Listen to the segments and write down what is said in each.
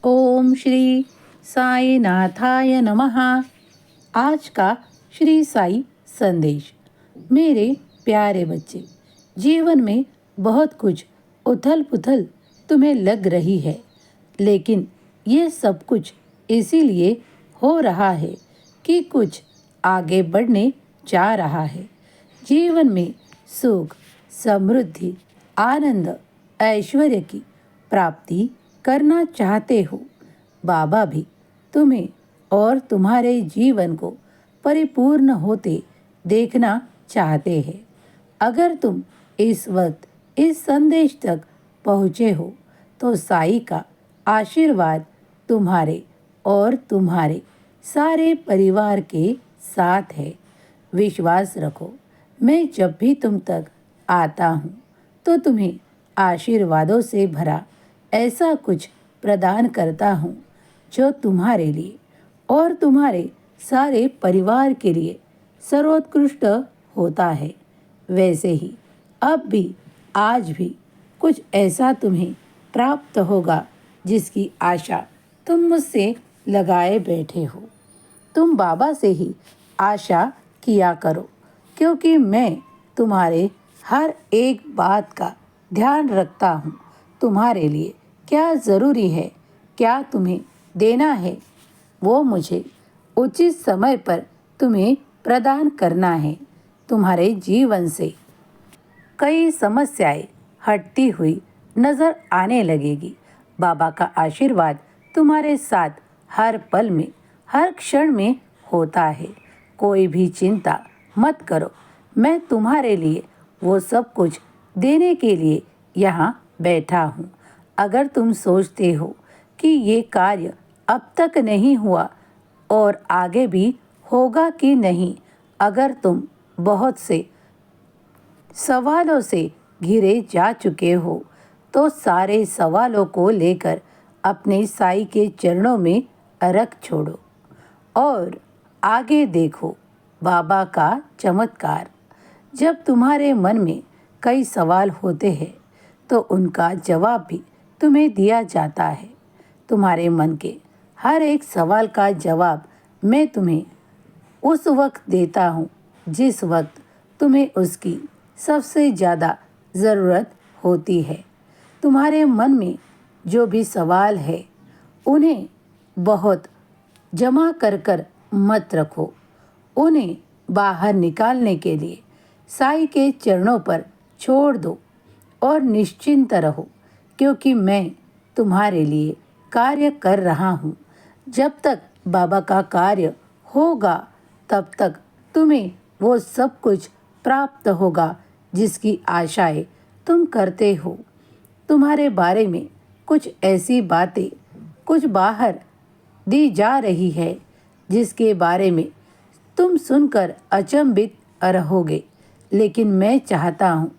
ओम श्री साई नाथाय नमः। आज का श्री साई संदेश। मेरे प्यारे बच्चे, जीवन में बहुत कुछ उथल पुथल तुम्हें लग रही है, लेकिन ये सब कुछ इसीलिए हो रहा है कि कुछ आगे बढ़ने जा रहा है। जीवन में सुख, समृद्धि, आनंद, ऐश्वर्य की प्राप्ति करना चाहते हो। बाबा भी तुम्हें और तुम्हारे जीवन को परिपूर्ण होते देखना चाहते हैं। अगर तुम इस वक्त इस संदेश तक पहुँचे हो तो साई का आशीर्वाद तुम्हारे और तुम्हारे सारे परिवार के साथ है। विश्वास रखो, मैं जब भी तुम तक आता हूँ तो तुम्हें आशीर्वादों से भरा ऐसा कुछ प्रदान करता हूँ जो तुम्हारे लिए और तुम्हारे सारे परिवार के लिए सर्वोत्कृष्ट होता है। वैसे ही अब भी आज भी कुछ ऐसा तुम्हें प्राप्त होगा जिसकी आशा तुम मुझसे लगाए बैठे हो। तुम बाबा से ही आशा किया करो, क्योंकि मैं तुम्हारे हर एक बात का ध्यान रखता हूँ। तुम्हारे लिए क्या ज़रूरी है, क्या तुम्हें देना है, वो मुझे उचित समय पर तुम्हें प्रदान करना है। तुम्हारे जीवन से कई समस्याएं हटती हुई नज़र आने लगेगी। बाबा का आशीर्वाद तुम्हारे साथ हर पल में, हर क्षण में होता है। कोई भी चिंता मत करो, मैं तुम्हारे लिए वो सब कुछ देने के लिए यहाँ बैठा हूँ। अगर तुम सोचते हो कि ये कार्य अब तक नहीं हुआ और आगे भी होगा कि नहीं, अगर तुम बहुत से सवालों से घिरे जा चुके हो तो सारे सवालों को लेकर अपने साई के चरणों में रख छोड़ो और आगे देखो बाबा का चमत्कार। जब तुम्हारे मन में कई सवाल होते हैं तो उनका जवाब भी तुम्हें दिया जाता है। तुम्हारे मन के हर एक सवाल का जवाब मैं तुम्हें उस वक्त देता हूँ जिस वक्त तुम्हें उसकी सबसे ज़्यादा ज़रूरत होती है। तुम्हारे मन में जो भी सवाल है उन्हें बहुत जमा कर कर मत रखो। उन्हें बाहर निकालने के लिए साई के चरणों पर छोड़ दो और निश्चिंत रहो, क्योंकि मैं तुम्हारे लिए कार्य कर रहा हूँ। जब तक बाबा का कार्य होगा तब तक तुम्हें वो सब कुछ प्राप्त होगा जिसकी आशाएं तुम करते हो। तुम्हारे बारे में कुछ ऐसी बातें कुछ बाहर दी जा रही है जिसके बारे में तुम सुनकर अचंभित रहोगे, लेकिन मैं चाहता हूँ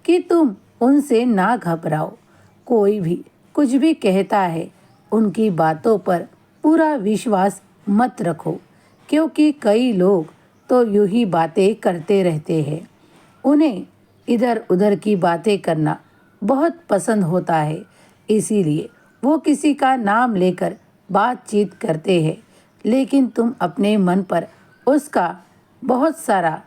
कि तुम उनसे ना घबराओ। कोई भी कुछ भी कहता है, उनकी बातों पर पूरा विश्वास मत रखो, क्योंकि कई लोग तो यूं ही बातें करते रहते हैं। उन्हें इधर उधर की बातें करना बहुत पसंद होता है, इसीलिए वो किसी का नाम लेकर बातचीत करते हैं, लेकिन तुम अपने मन पर उसका बहुत सारा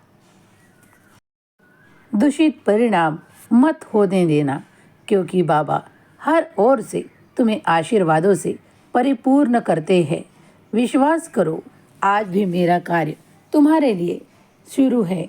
दूषित परिणाम मत होने देना, क्योंकि बाबा हर ओर से तुम्हें आशीर्वादों से परिपूर्ण करते हैं। विश्वास करो, आज भी मेरा कार्य तुम्हारे लिए शुरू है।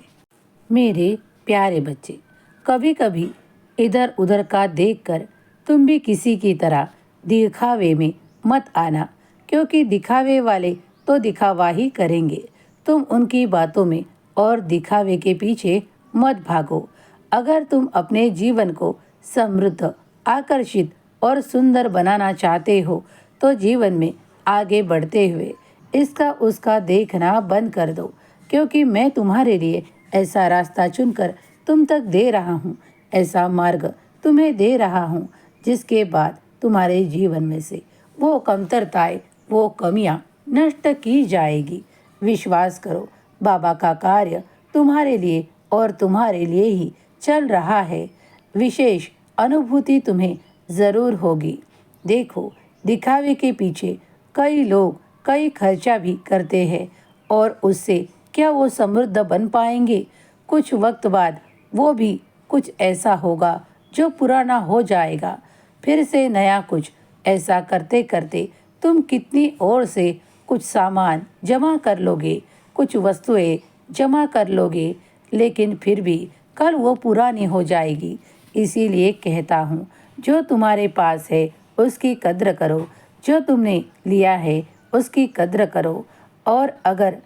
मेरे प्यारे बच्चे, कभी कभी इधर उधर का देखकर तुम भी किसी की तरह दिखावे में मत आना, क्योंकि दिखावे वाले तो दिखावा ही करेंगे। तुम उनकी बातों में और दिखावे के पीछे मत भागो। अगर तुम अपने जीवन को समृद्ध, आकर्षित और सुंदर बनाना चाहते हो तो जीवन में आगे बढ़ते हुए इसका उसका देखना बंद कर दो, क्योंकि मैं तुम्हारे लिए ऐसा रास्ता चुनकर तुम तक दे रहा हूँ, ऐसा मार्ग तुम्हें दे रहा हूँ जिसके बाद तुम्हारे जीवन में से वो कमतरताएं, वो कमियाँ नष्ट की जाएगी। विश्वास करो, बाबा का कार्य तुम्हारे लिए और तुम्हारे लिए ही चल रहा है। विशेष अनुभूति तुम्हें ज़रूर होगी। देखो, दिखावे के पीछे कई लोग कई खर्चा भी करते हैं और उससे क्या वो समृद्ध बन पाएंगे? कुछ वक्त बाद वो भी कुछ ऐसा होगा जो पुराना हो जाएगा, फिर से नया कुछ। ऐसा करते करते तुम कितनी और से कुछ सामान जमा कर लोगे, कुछ वस्तुएं जमा कर लोगे, लेकिन फिर भी कल वो पुरानी हो जाएगी। इसीलिए कहता हूँ, जो तुम्हारे पास है उसकी कद्र करो, जो तुमने लिया है उसकी कद्र करो। और अगर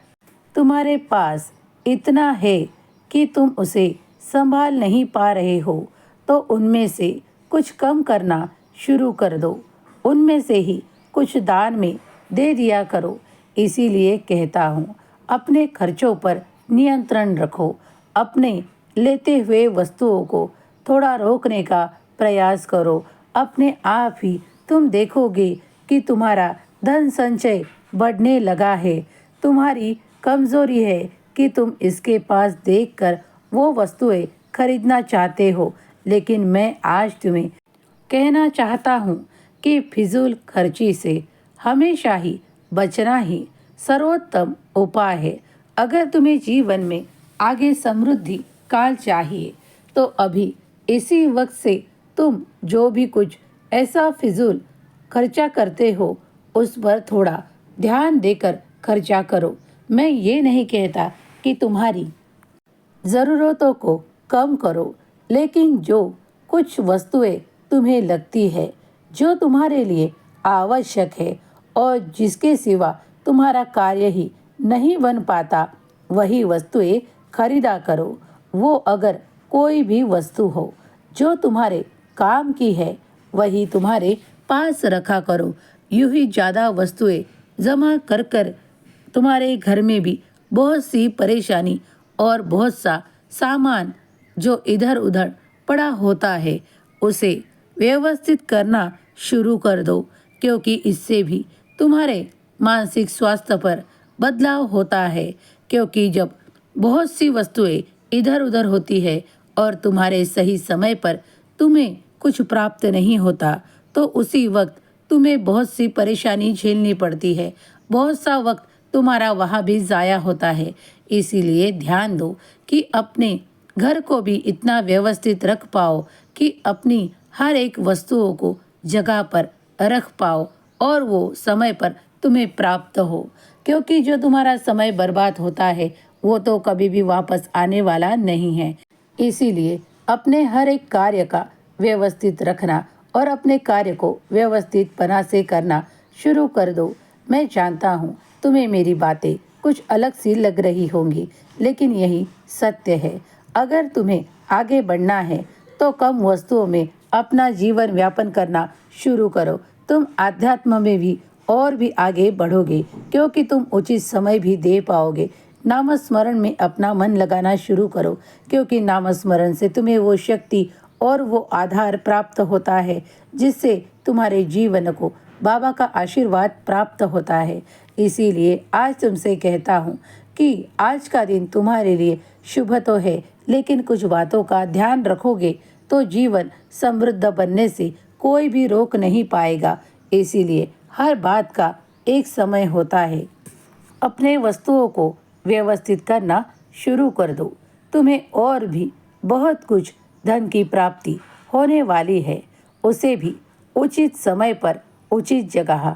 तुम्हारे पास इतना है कि तुम उसे संभाल नहीं पा रहे हो, तो उनमें से कुछ कम करना शुरू कर दो, उनमें से ही कुछ दान में दे दिया करो। इसीलिए कहता हूँ, अपने खर्चों पर नियंत्रण रखो, अपने लेते हुए वस्तुओं को थोड़ा रोकने का प्रयास करो। अपने आप ही तुम देखोगे कि तुम्हारा धन संचय बढ़ने लगा है। तुम्हारी कमज़ोरी है कि तुम इसके पास देखकर वो वस्तुएं खरीदना चाहते हो, लेकिन मैं आज तुम्हें कहना चाहता हूँ कि फिजूल खर्ची से हमेशा ही बचना ही सर्वोत्तम उपाय है। अगर तुम्हें जीवन में आगे समृद्धि काल चाहिए, तो अभी इसी वक्त से तुम जो भी कुछ ऐसा फिजूल खर्चा करते हो, उस पर थोड़ा ध्यान देकर खर्चा करो। मैं ये नहीं कहता कि तुम्हारी ज़रूरतों को कम करो, लेकिन जो कुछ वस्तुएं तुम्हें लगती है, जो तुम्हारे लिए आवश्यक है और जिसके सिवा तुम्हारा कार्य ही नहीं बन पाता, वही वस्तुएं खरीदा करो। वो अगर कोई भी वस्तु हो जो तुम्हारे काम की है, वही तुम्हारे पास रखा करो। यूं ही ज़्यादा वस्तुएं जमा कर कर तुम्हारे घर में भी बहुत सी परेशानी और बहुत सा सामान जो इधर उधर पड़ा होता है, उसे व्यवस्थित करना शुरू कर दो, क्योंकि इससे भी तुम्हारे मानसिक स्वास्थ्य पर बदलाव होता है। क्योंकि जब बहुत सी वस्तुएं इधर उधर होती है और तुम्हारे सही समय पर तुम्हें कुछ प्राप्त नहीं होता, तो उसी वक्त तुम्हें बहुत सी परेशानी झेलनी पड़ती है। बहुत सा वक्त तुम्हारा वहाँ भी ज़ाया होता है। इसीलिए ध्यान दो कि अपने घर को भी इतना व्यवस्थित रख पाओ कि अपनी हर एक वस्तुओं को जगह पर रख पाओ और वो समय पर तुम्हें प्राप्त हो। क्योंकि जो तुम्हारा समय बर्बाद होता है, वो तो कभी भी वापस आने वाला नहीं है। इसीलिए अपने हर एक कार्य का व्यवस्थित रखना और अपने कार्य को व्यवस्थित पना से करना शुरू कर दो। मैं जानता हूँ तुम्हें मेरी बातें कुछ अलग सी लग रही होंगी, लेकिन यही सत्य है। अगर तुम्हें आगे बढ़ना है, तो कम वस्तुओं में अपना जीवन व्यापन करना शुरू करो। तुम आध्यात्म में भी और भी आगे बढ़ोगे, क्योंकि तुम उचित समय भी दे पाओगे। नामस्मरण में अपना मन लगाना शुरू करो, क्योंकि नामस्मरण से तुम्हें वो शक्ति और वो आधार प्राप्त होता है जिससे तुम्हारे जीवन को बाबा का आशीर्वाद प्राप्त होता है। इसीलिए आज तुमसे कहता हूँ कि आज का दिन तुम्हारे लिए शुभ तो है, लेकिन कुछ बातों का ध्यान रखोगे तो जीवन समृद्ध बनने से कोई भी रोक नहीं पाएगा। इसीलिए हर बात का एक समय होता है। अपने वस्तुओं को व्यवस्थित करना शुरू कर दो। तुम्हें और भी बहुत कुछ धन की प्राप्ति होने वाली है, उसे भी उचित समय पर उचित जगह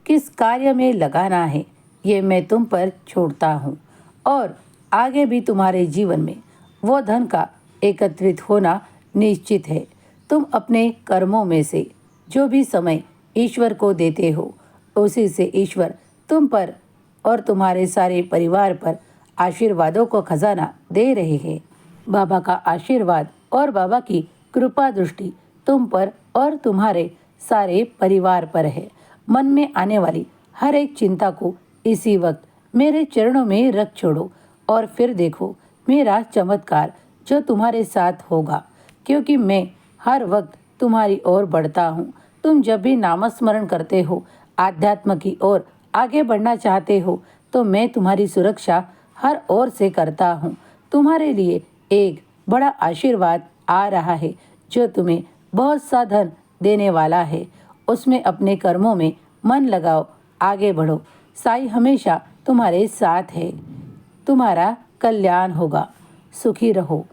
किस कार्य में लगाना है, ये मैं तुम पर छोड़ता हूँ। और आगे भी तुम्हारे जीवन में वो धन का एकत्रित होना निश्चित है। तुम अपने कर्मों में से जो भी समय ईश्वर को देते हो, उसी से ईश्वर तुम पर और तुम्हारे सारे परिवार पर आशीर्वादों को खजाना दे रहे हैं। बाबा का आशीर्वाद और बाबा की कृपा दृष्टि तुम पर और तुम्हारे सारे परिवार पर है। मन में आने वाली हर एक चिंता को इसी वक्त मेरे चरणों में रख छोड़ो और फिर देखो मेरा चमत्कार जो तुम्हारे साथ होगा, क्योंकि मैं हर वक्त तुम्हारी ओर बढ़ता हूँ। तुम जब भी नामस्मरण करते हो, आध्यात्म की ओर आगे बढ़ना चाहते हो, तो मैं तुम्हारी सुरक्षा हर ओर से करता हूँ। तुम्हारे लिए एक बड़ा आशीर्वाद आ रहा है जो तुम्हें बहुत सा धन देने वाला है उसमें अपने कर्मों में मन लगाओ, आगे बढ़ो। साईं हमेशा तुम्हारे साथ है। तुम्हारा कल्याण होगा। सुखी रहो।